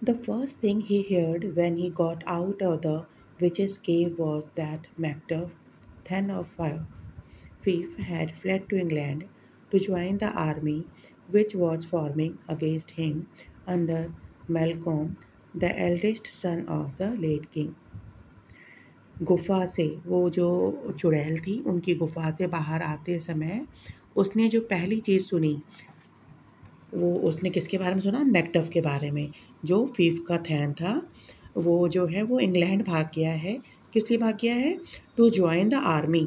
The first thing he heard when he got out of the witch's cave was that Macduff, Thane of Fife, had fled to England to join the army which was forming against him under Malcolm, the eldest son of the late king. गुफा से वो जो चुड़ैल थी उनकी गुफा से बाहर आते समय उसने जो पहली चीज़ सुनी वो उसने किसके बारे में सुना? मैकडफ के बारे में, जो फीफ का थैन था। वो जो है वो इंग्लैंड भाग गया है। किस लिए भाग गया है? टू जॉइन द आर्मी,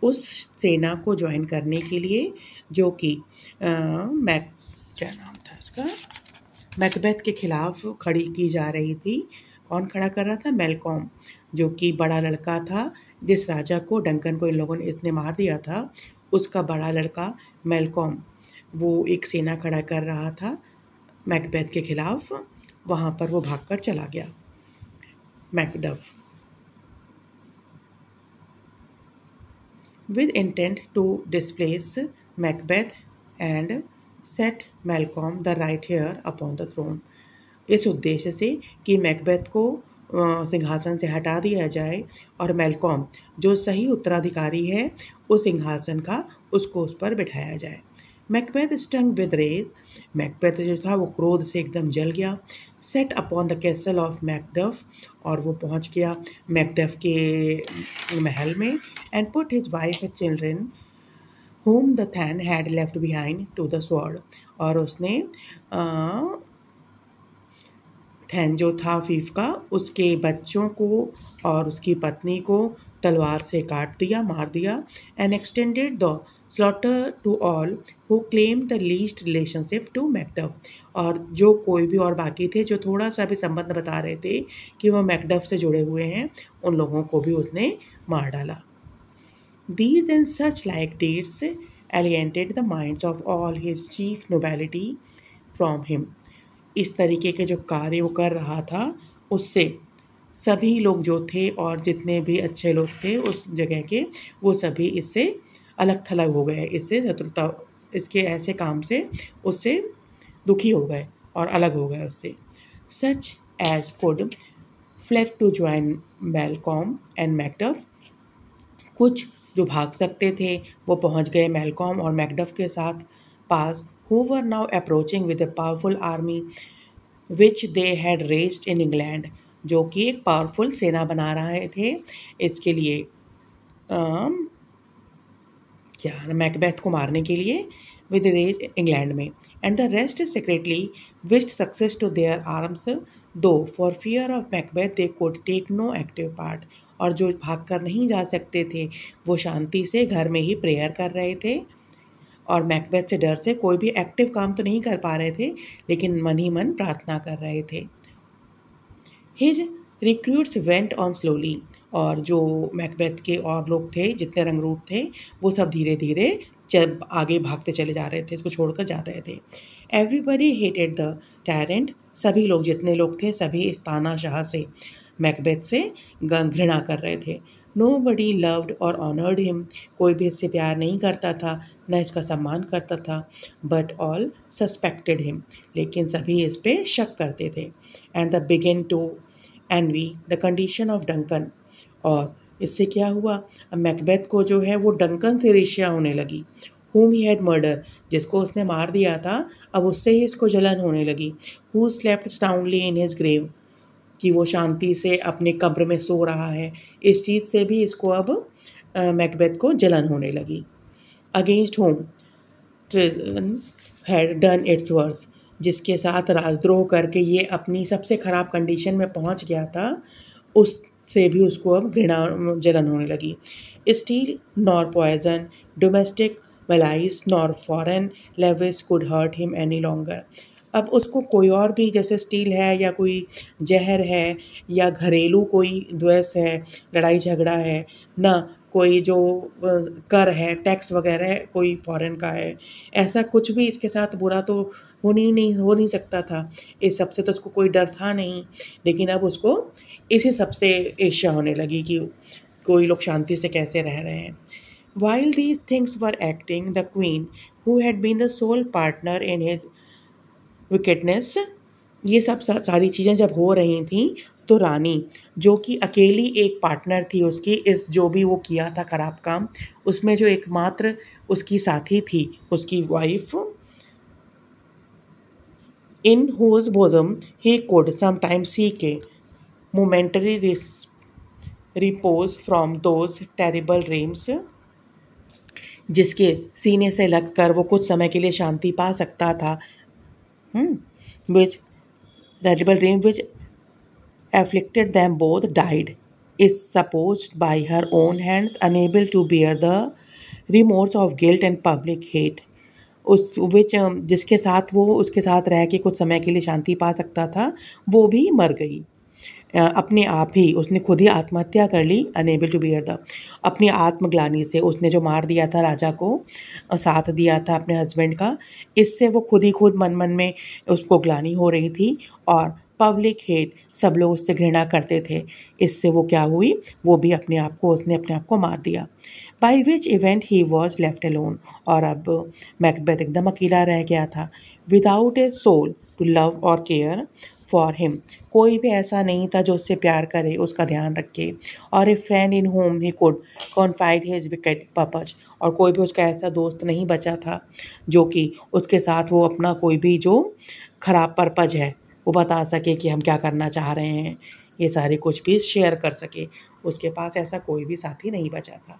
उस सेना को जॉइन करने के लिए जो कि मैक क्या नाम था इसका, मैकबेथ के खिलाफ खड़ी की जा रही थी। कौन खड़ा कर रहा था? मेलकॉम, जो कि बड़ा लड़का था जिस राजा को, डंकन को इन लोगों ने इसने मार दिया था, उसका बड़ा लड़का मेलकॉम वो एक सेना खड़ा कर रहा था मैकबेथ के खिलाफ। वहाँ पर वो भागकर चला गया Macduff with intent to displace Macbeth and set Malcolm the right heir upon the throne। इस उद्देश्य से कि मैकबेथ को सिंहासन से हटा दिया जाए और मेलकॉम जो सही उत्तराधिकारी है उस सिंहासन का उसको उस पर बिठाया जाए। Macbeth stung with rage, Macbeth जो था वो क्रोध से एकदम जल गया। Set upon the castle of Macduff, और वो पहुंच गया मैकडफ के महल में। And put his wife and children whom the Than had left behind to the sword, और उसने थैन जो था फीफ का उसके बच्चों को और उसकी पत्नी को तलवार से काट दिया, मार दिया। And extended the slaughter to all who claim the least relationship to Macduff, और जो कोई भी और बाकी थे जो थोड़ा सा भी संबंध बता रहे थे कि वो मैकडफ से जुड़े हुए हैं, उन लोगों को भी उसने मार डाला। These and such like deeds alienated the minds of all his chief nobility from him। इस तरीके के जो कार्य वो कर रहा था उससे सभी लोग जो थे और जितने भी अच्छे लोग थे उस जगह के, वो सभी इससे अलग थलग हो गए, इससे शत्रुता, इसके ऐसे काम से उससे दुखी हो गए और अलग हो गए उससे। Such as could fled to join Malcolm and Macduff, कुछ जो भाग सकते थे वो पहुंच गए मेलकॉम और मैकडफ के साथ पास। Who were now approaching with a powerful army which they had raised in England, जो कि एक पावरफुल सेना बना रहे थे इसके लिए क्या मैकबेथ को मारने के लिए, विद रेज इंग्लैंड में। And the rest secretly wished success to their arms though for fear of Macbeth they could take no active part, और जो भाग कर नहीं जा सकते थे वो शांति से घर में ही प्रेयर कर रहे थे और मैकबेथ से डर से कोई भी एक्टिव काम तो नहीं कर पा रहे थे लेकिन मन ही मन प्रार्थना कर रहे थे। His recruits went on slowly, और जो मैकबेथ के और लोग थे जितने रंगरूट थे वो सब धीरे धीरे जब आगे भागते चले जा रहे थे, इसको छोड़कर जा रहे थे। एवरीबडी हेटेड द टायरेंट, सभी लोग जितने लोग थे सभी इस तानाशाह से, मैकबेथ से घृणा कर रहे थे। नो बडी लव्ड और ऑनर्ड हिम, कोई भी इससे प्यार नहीं करता था न इसका सम्मान करता था। बट ऑल सस्पेक्टेड हिम, लेकिन सभी इस पे शक करते थे। And the begin to envy the condition of Duncan, और इससे क्या हुआ, अब मैकबेथ को जो है वो डंकन से ईर्ष्या होने लगी। whom he had murdered, जिसको उसने मार दिया था अब उससे ही इसको जलन होने लगी। who slept soundly in his grave, कि वो शांति से अपने कब्र में सो रहा है, इस चीज़ से भी इसको अब मैकबेथ को जलन होने लगी। Against whom treason had done its worse, जिसके साथ राजद्रोह करके ये अपनी सबसे ख़राब कंडीशन में पहुंच गया था, उससे भी उसको अब घृणा जलन होने लगी। Steel nor poison domestic malice nor foreign levies could hurt him any longer, अब उसको कोई और भी जैसे स्टील है या कोई जहर है या घरेलू कोई द्वेष है, लड़ाई झगड़ा है ना, कोई जो कर है टैक्स वगैरह है, कोई फॉरेन का है, ऐसा कुछ भी इसके साथ बुरा तो हो नहीं सकता था। इस सब से तो उसको कोई डर था नहीं, लेकिन अब उसको इसी सब से ईर्ष्या होने लगी कि कोई लोग शांति से कैसे रह रहे हैं। While these things were acting, the queen, who had been the sole partner in his wickedness, ये सब सारी चीज़ें जब हो रही थी तो रानी, जो कि अकेली एक पार्टनर थी उसकी, इस जो भी वो किया था खराब काम, उसमें जो एकमात्र उसकी साथी थी, उसकी wife, in whose bosom he could sometimes seek a momentary repose from those terrible dreams, जिसके सीने से लगकर वो कुछ समय के लिए शांति पा सकता था, which terrible dream which afflicted them both died, is supposed by her own hands, unable to bear the remorse of guilt and public hate. उस विच जिसके साथ वो उसके साथ रह के कुछ समय के लिए शांति पा सकता था, वो भी मर गई। अपने आप ही उसने खुद ही आत्महत्या कर ली, अनेबल टू बियर द, अपनी आत्मग्लानि से, उसने जो मार दिया था राजा को, साथ दिया था अपने हस्बैंड का, इससे वो खुद ही खुद मन मन में उसको ग्लानि हो रही थी, और पब्लिक हेट, सब लोग उससे घृणा करते थे, इससे वो क्या हुई, वो भी अपने आप को, उसने अपने आप को मार दिया। By which event he was left alone, और अब मैकबेथ एकदम अकेला रह गया था, without a soul to love और केयर फॉर हिम, कोई भी ऐसा नहीं था जो उससे प्यार करे, उसका ध्यान रखे, और a friend in home he could confide his wicked purpose, और कोई भी उसका ऐसा दोस्त नहीं बचा था जो कि उसके साथ वो अपना कोई भी जो खराब पर्पज है वो बता सके कि हम क्या करना चाह रहे हैं, ये सारे कुछ भी शेयर कर सके, उसके पास ऐसा कोई भी साथी नहीं बचा था।